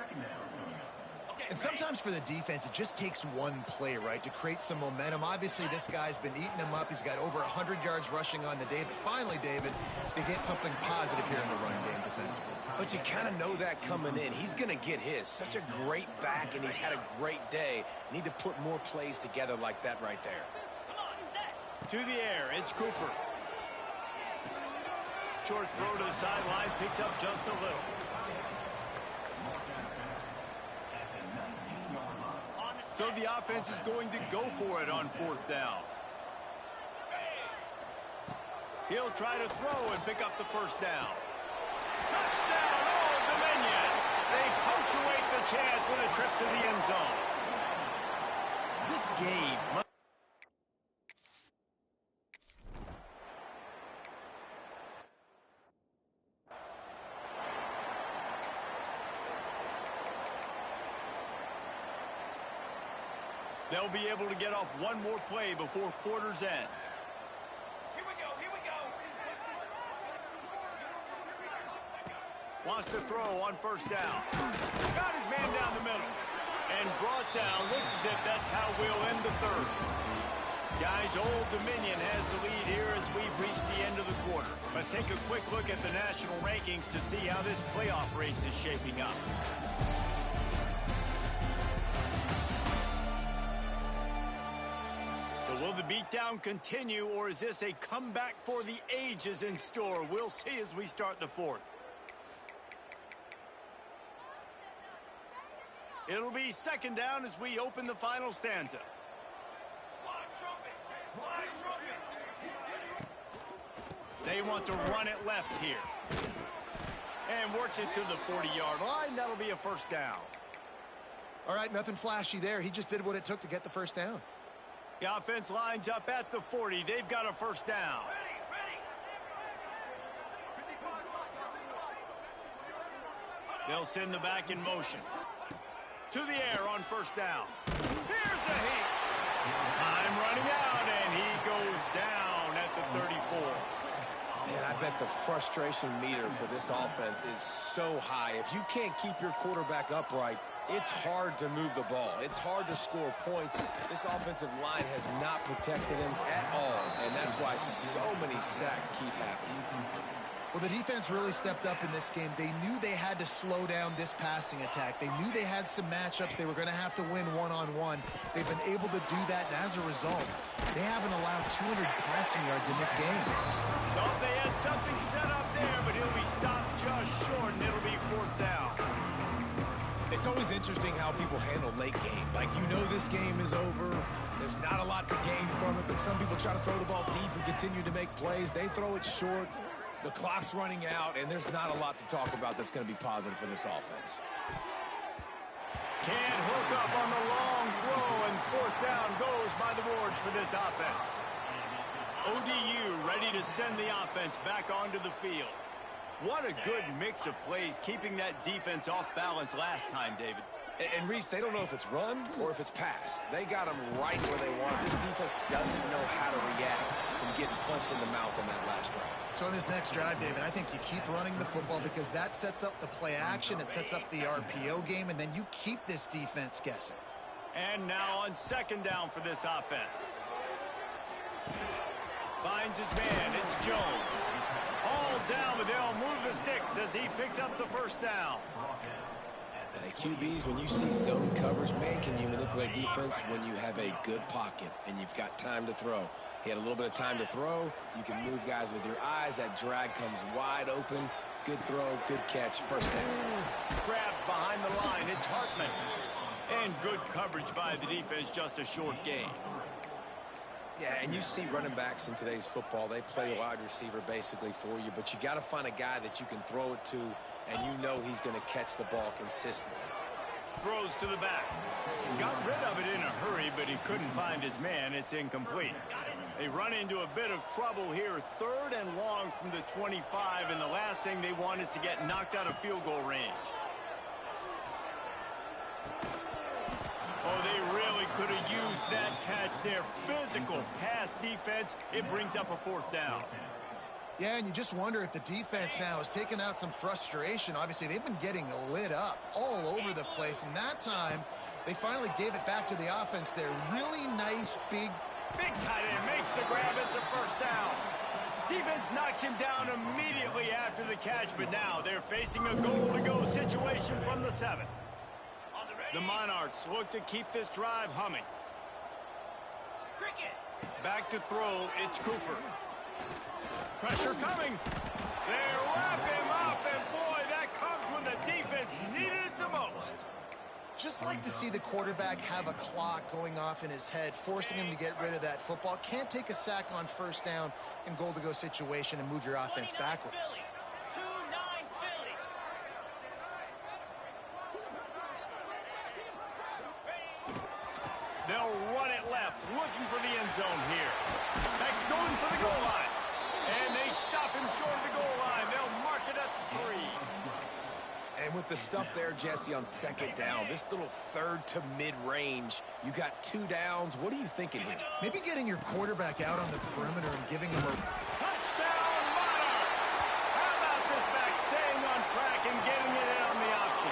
And sometimes for the defense, it just takes one play, right, to create some momentum. Obviously, this guy's been eating him up. He's got over 100 yards rushing on the day, but finally, David, they get something positive here in the run game defensively. But you kind of know that coming in. He's going to get his. Such a great back, and he's had a great day. Need to put more plays together like that right there. To the air, it's Cooper. Short throw to the sideline, picks up just a little. So the offense is going to go for it on 4th down. He'll try to throw and pick up the 1st down. Touchdown, Old Dominion! They punctuate the chance with a trip to the end zone. This game... They'll be able to get off one more play before quarter's end. Here we go, here we go. Wants to throw on first down. Got his man down the middle. And brought down. Looks as if that's how we'll end the third. Guys, Old Dominion has the lead here as we've reached the end of the quarter. Let's take a quick look at the national rankings to see how this playoff race is shaping up. So will the beatdown continue, or is this a comeback for the ages in store? We'll see as we start the fourth. It'll be second down as we open the final stanza. They want to run it left here. And works it to the 40-yard line. That'll be a first down. All right, nothing flashy there. He just did what it took to get the first down. The offense lines up at the 40. They've got a first down. They'll send the back in motion. To the air on first down. Here's a heat. Time running out, and he goes down at the 34. Man, I bet the frustration meter for this offense is so high. If you can't keep your quarterback upright, it's hard to move the ball. It's hard to score points. This offensive line has not protected him at all, and that's why so many sacks keep happening. Well, the defense really stepped up in this game. They knew they had to slow down this passing attack. They knew they had some matchups they were going to have to win one-on-one. They've been able to do that, and as a result, they haven't allowed 200 passing yards in this game. Thought they had something set up there, but he'll be stopped just short, and it'll be fourth down. It's always interesting how people handle late game. Like, you know this game is over. There's not a lot to gain from it, but some people try to throw the ball deep and continue to make plays. They throw it short. The clock's running out, and there's not a lot to talk about that's going to be positive for this offense. Can't hook up on the long throw, and fourth down goes by the boards for this offense. ODU ready to send the offense back onto the field. What a good mix of plays, keeping that defense off balance last time, David. And Reese, they don't know if it's run or if it's pass. They got them right where they want it. This defense doesn't know how to react from getting punched in the mouth on that last drive. So in this next drive, David, I think you keep running the football because that sets up the play action, it sets up the RPO game, and then you keep this defense guessing. And now on second down for this offense. Finds his man, it's Jones. Hauled down, but they'll move the sticks as he picks up the first down. QBs, when you see zone coverage, man, can you manipulate defense when you have a good pocket and you've got time to throw? He had a little bit of time to throw. You can move guys with your eyes. That drag comes wide open. Good throw, good catch, first down. Grabbed behind the line, it's Hartman. And good coverage by the defense, just a short gain. Yeah, and you see running backs in today's football, they play wide receiver basically for you, but you got to find a guy that you can throw it to, and you know he's going to catch the ball consistently. Throws to the back. Got rid of it in a hurry, but he couldn't find his man. It's incomplete. They run into a bit of trouble here. Third and long from the 25, and the last thing they want is to get knocked out of field goal range. Oh, they really could have used that catch there. Physical pass defense. It brings up a fourth down. Yeah, and you just wonder if the defense now has taken out some frustration. Obviously, they've been getting lit up all over the place, and that time they finally gave it back to the offense there. Really nice, big tight end makes the grab. It's a first down. Defense knocks him down immediately after the catch, but now they're facing a goal-to-go situation from the 7. The Monarchs look to keep this drive humming. Back to throw, it's Cooper. Pressure coming. They wrap him up, and boy, that comes when the defense needed it the most. Just like to see the quarterback have a clock going off in his head, forcing him to get rid of that football. Can't take a sack on first down in goal-to-go situation and move your offense backwards. They'll run it left, looking for the end zone here. Beck's going for the goal line. And they stop him short of the goal line. They'll mark it at 3. And And with the stuff there, Jesse, on second down, this little third to mid-range, you got 2 downs. What are you thinking here? Maybe getting your quarterback out on the perimeter and giving him a... Touchdown, Monarchs! How about this back staying on track and getting it in on the option?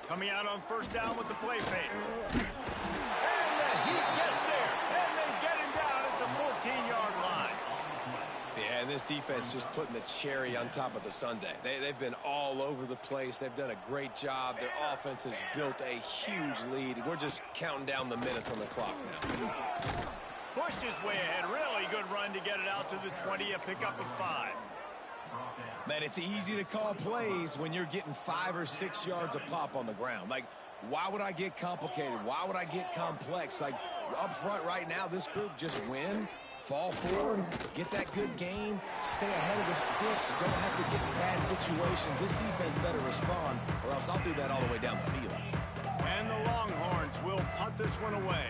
Coming out on first down with the play fake. And the Heat gets there. And they get him down at the 14-yard line. Yeah, and this defense just putting the cherry on top of the sundae. They've been all over the place. They've done a great job. Their offense has built a huge lead. We're just counting down the minutes on the clock now. Pushed his way ahead. Really good run to get it out to the 20, a pickup of 5. Man, it's easy to call plays when you're getting 5 or 6 yards a pop on the ground. Like, why would I get complicated? Why would I get complex? Like, up front right now, this group just win, fall forward, get that good game, stay ahead of the sticks, don't have to get in bad situations. This defense better respond, or else I'll do that all the way down the field. And the Longhorns will punt this one away.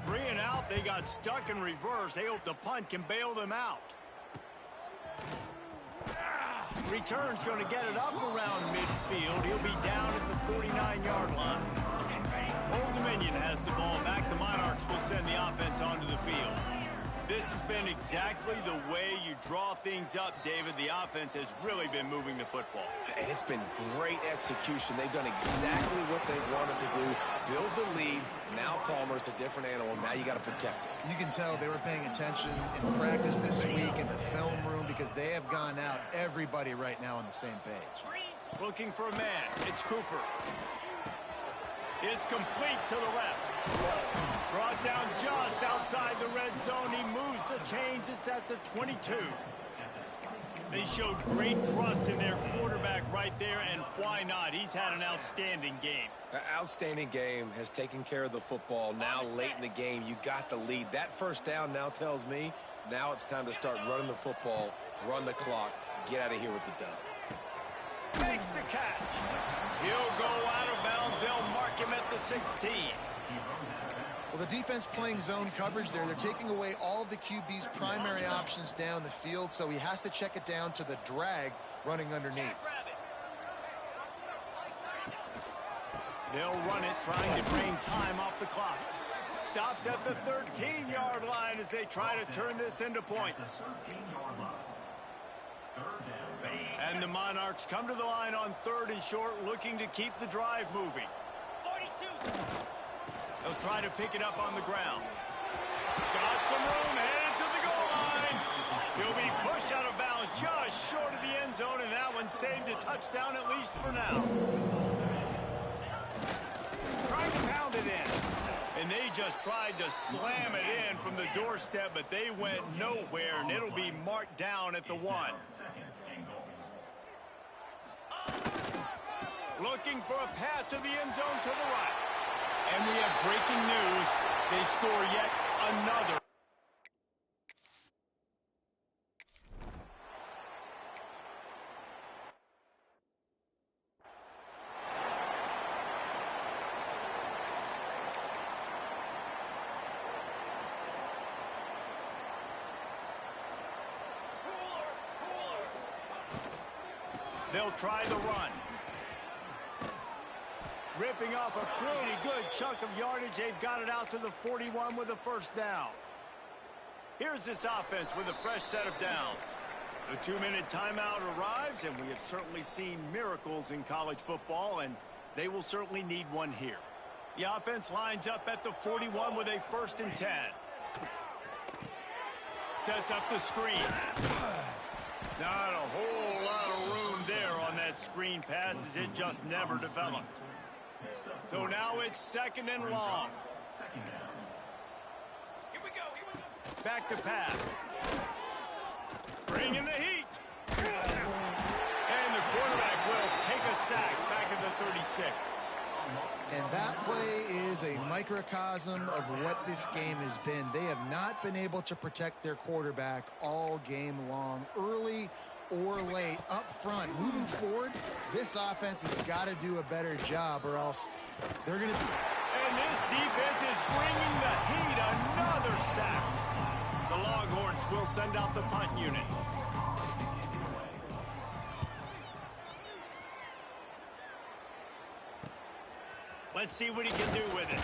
3 and out, they got stuck in reverse. They hope the punt can bail them out. Return's going to get it up around midfield. He'll be down at the 49-yard line. Old Dominion has the ball back. The Monarchs will send the offense onto the field. This has been exactly the way you draw things up, David. The offense has really been moving the football. And it's been great execution. They've done exactly what they wanted to do. Build the lead. Now Palmer's a different animal. Now you got to protect it. You can tell they were paying attention in practice this week in the film room because they have gone out, everybody right now on the same page. Looking for a man. It's Cooper. It's complete to the left. Brought down just outside the red zone. He moves the chains. It's at the 22. They showed great trust in their quarterback right there, and why not? He's had an outstanding game. Outstanding game, has taken care of the football. Now late in the game, you got the lead. That first down now tells me now it's time to start running the football, run the clock, get out of here with the dub. Makes the catch. He'll go out of bounds. They'll mark him at the 16. Well, the defense playing zone coverage there. They're taking away all of the QB's primary options down the field, so he has to check it down to the drag running underneath. They'll run it, trying to drain time off the clock. Stopped at the 13-yard line as they try to turn this into points. And the Monarchs come to the line on 3rd and short, looking to keep the drive moving. 42. They'll try to pick it up on the ground. Got some room, headed to the goal line. He'll be pushed out of bounds just short of the end zone, and that one saved a touchdown at least for now. Trying to pound it in. And they just tried to slam it in from the doorstep, but they went nowhere, and it'll be marked down at the 1. Looking for a path to the end zone to the right. And we have breaking news. They score yet another. They'll try the run. Ripping off a pretty good chunk of yardage. They've got it out to the 41 with a first down. Here's this offense with a fresh set of downs. The 2-minute timeout arrives, and we have certainly seen miracles in college football, and they will certainly need one here. The offense lines up at the 41 with a 1st and 10. Sets up the screen. Not a whole lot of room there on that screen pass as it just never developed. So now it's 2nd and long. Here we go. Back to pass. Bring in the heat. And the quarterback will take a sack back at the 36. And that play is a microcosm of what this game has been. They have not been able to protect their quarterback all game long. Early or late up front. Moving forward, this offense has got to do a better job or else they're going to be... And this defense is bringing the heat. Another sack. The Longhorns will send out the punt unit. Let's see what he can do with it.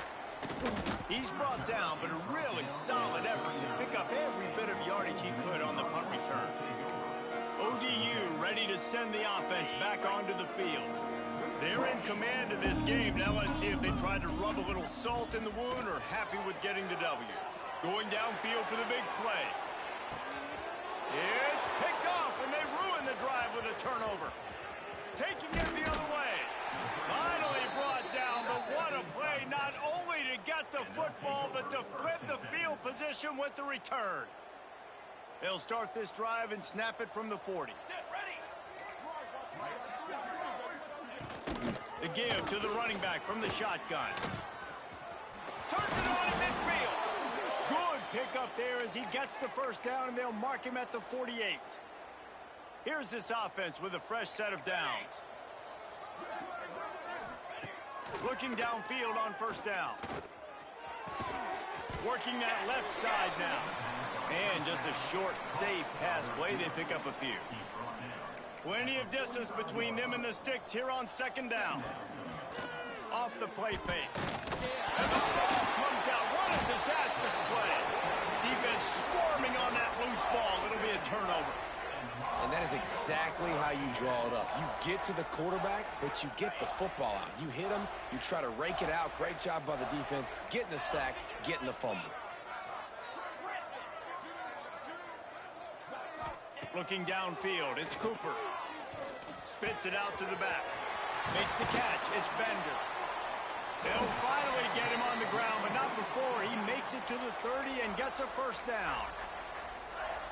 He's brought down, but a really solid effort to pick up every bit of yardage he could on the punt return. ODU ready to send the offense back onto the field. They're in command of this game. Now let's see if they try to rub a little salt in the wound or happy with getting the W. Going downfield for the big play. It's picked off, and they ruin the drive with a turnover. Taking it the other way. Finally brought down, but what a play, not only to get the football, but to flip the field position with the return. They'll start this drive and snap it from the 40. The give to the running back from the shotgun. Turns it on in midfield. Good pickup there as he gets the first down, and they'll mark him at the 48. Here's this offense with a fresh set of downs. Looking downfield on first down. Working that left side now. And just a short, safe pass play. They pick up a few. Plenty of distance between them and the sticks here on second down. Off the play fake. And the ball comes out. What a disastrous play. Defense swarming on that loose ball. It'll be a turnover. And that is exactly how you draw it up. You get to the quarterback, but you get the football out. You hit him, you try to rake it out. Great job by the defense. Getting the sack, getting the fumble. Looking downfield, it's Cooper. Spits it out to the back. Makes the catch, it's Bender. They'll finally get him on the ground, but not before he makes it to the 30 and gets a first down.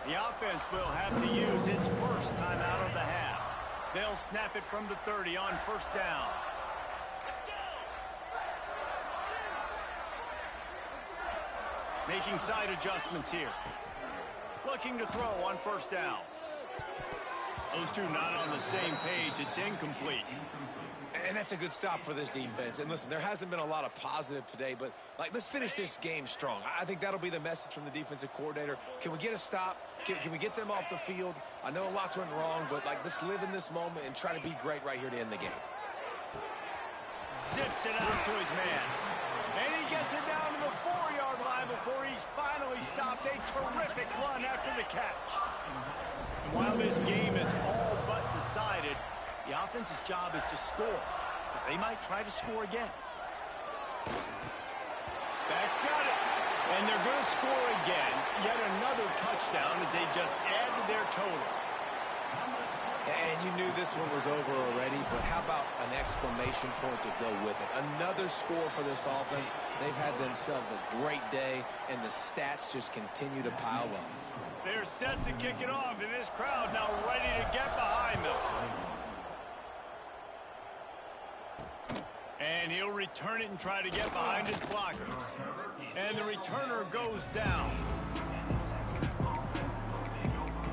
The offense will have to use its first timeout of the half. They'll snap it from the 30 on first down. Making side adjustments here. Looking to throw on first down. Those two not on the same page. It's incomplete. And that's a good stop for this defense. And listen, there hasn't been a lot of positive today, but let's finish this game strong. I think that'll be the message from the defensive coordinator. Can we get a stop? Can we get them off the field? I know lots went wrong, but let's live in this moment and try to be great right here to end the game. Zips it out to his man. And he gets it down to the 4-yard line before he's finally stopped. A terrific run after the catch. And while this game is all but decided, the offense's job is to score. So they might try to score again. Back's got it. And they're going to score again. Yet another touchdown as they just added their total. And you knew this one was over already, but how about an exclamation point to go with it? Another score for this offense. They've had themselves a great day, and the stats just continue to pile up. They're set to kick it off, and this crowd now ready to get behind them. And he'll return it and try to get behind his blockers. And the returner goes down.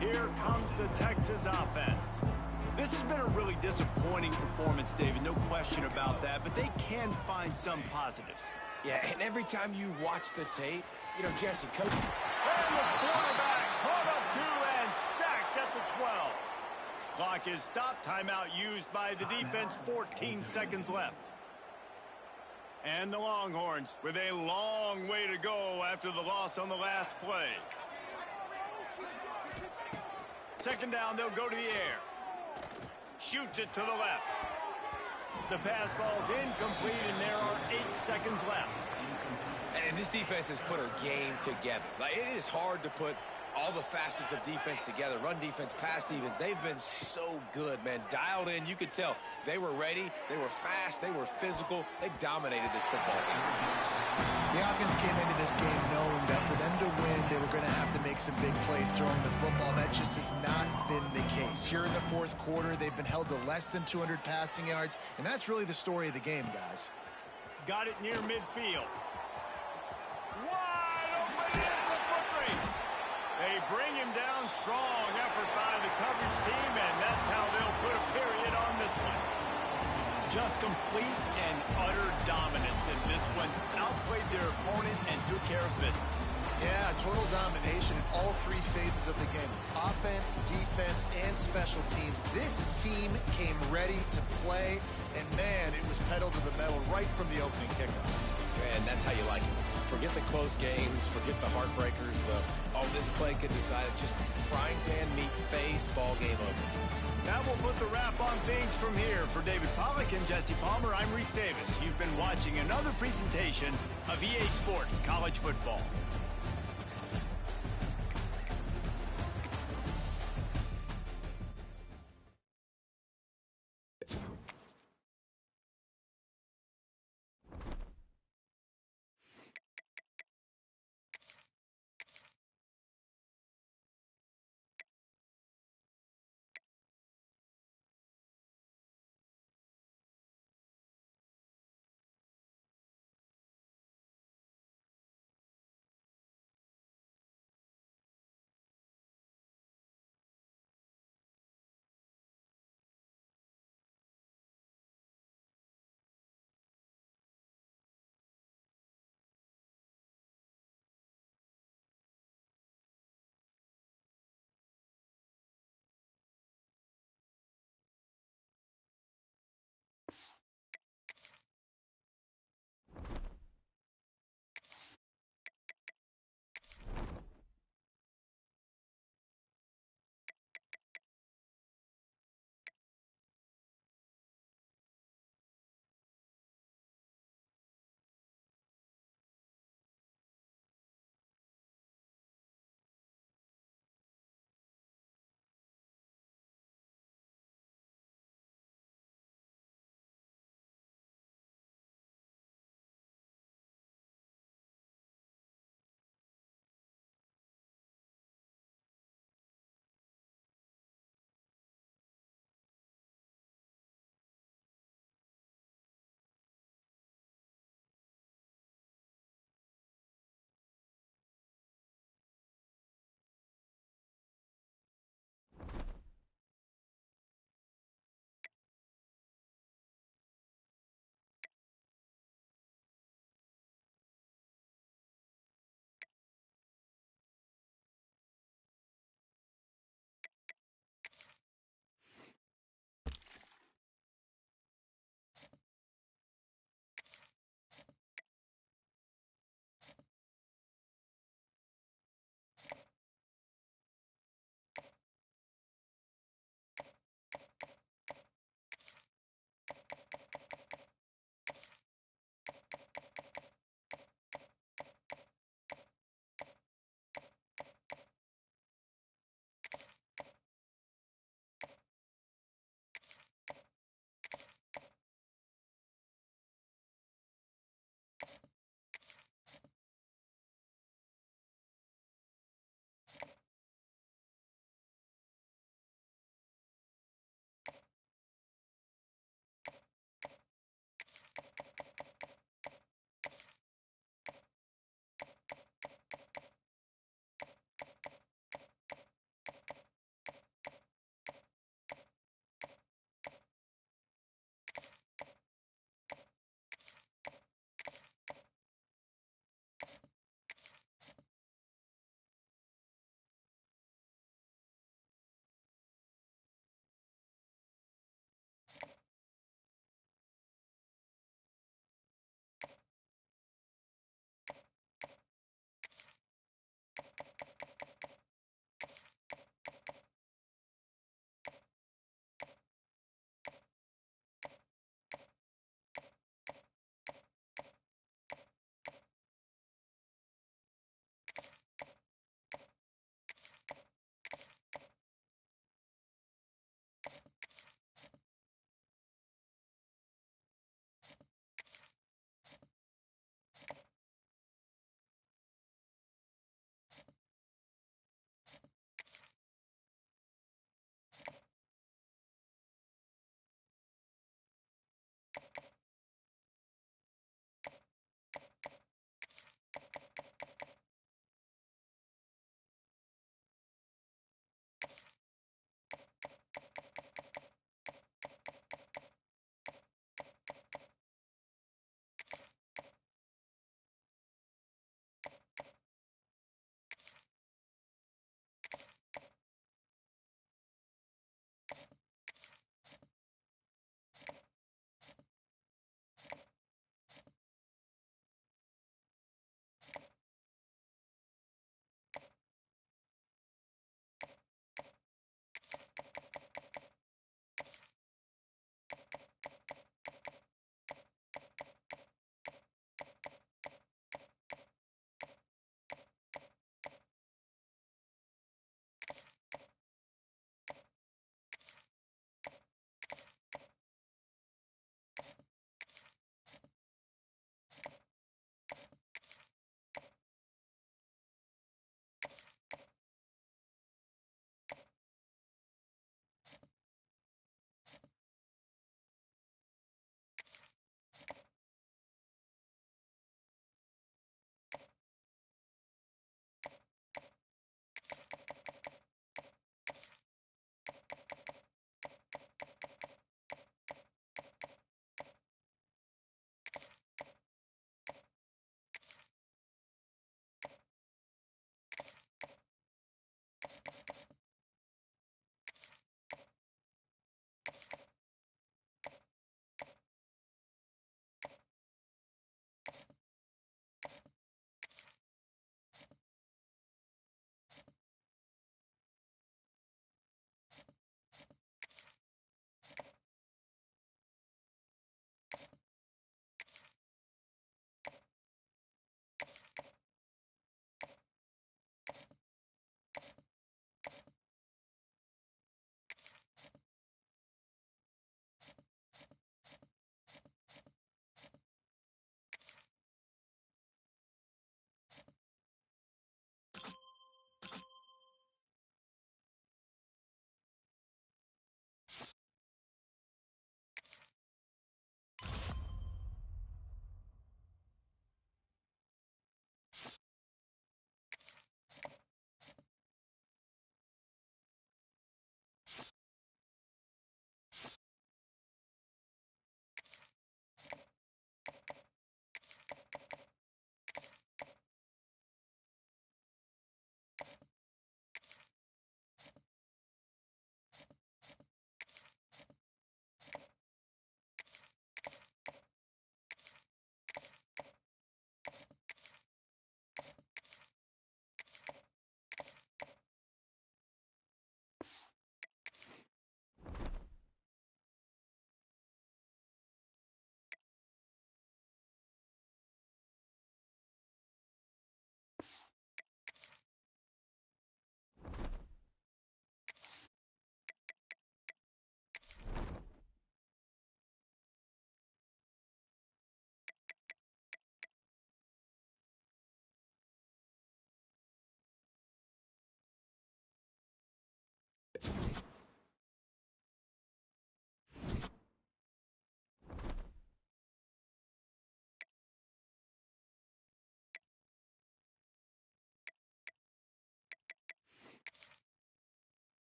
Here comes the Texas offense. This has been a really disappointing performance, David, no question about that, but they can find some positives. Yeah, and every time you watch the tape, you know, Jesse, coach. And the quarterback caught up to and sacked at the 12. Clock is stopped. Timeout used by the defense. 14 seconds left. And the Longhorns with a long way to go after the loss on the last play. Second down, they'll go to the air. Shoots it to the left. The pass falls incomplete, and there are 8 seconds left. And this defense has put a game together. It is hard to put all the facets of defense together. Run defense, pass defense. They've been so good, man. Dialed in. You could tell they were ready. They were fast. They were physical. They dominated this football game. The offense came into this game knowing that for them to win, they were going to have to make some big plays throwing the football. That just has not been the case. Here in the fourth quarter, they've been held to less than 200 passing yards, and that's really the story of the game, guys. Got it near midfield. Wide open, it's a foot race. They bring him down. Strong effort by the coverage team, and that's how they'll put a period on this one. Just complete and utter dominance in this one. Outplayed their opponent and took care of business. Yeah, total domination in all three phases of the game. Offense, defense, and special teams. This team came ready to play, and man, it was pedal to the metal right from the opening kickoff. And that's how you like it. Forget the close games, forget the heartbreakers, this play could decide it. Just frying pan meet face, ball game over. That will put the wrap on things from here. For David Pollack and Jesse Palmer, I'm Reese Davis. You've been watching another presentation of EA Sports College Football.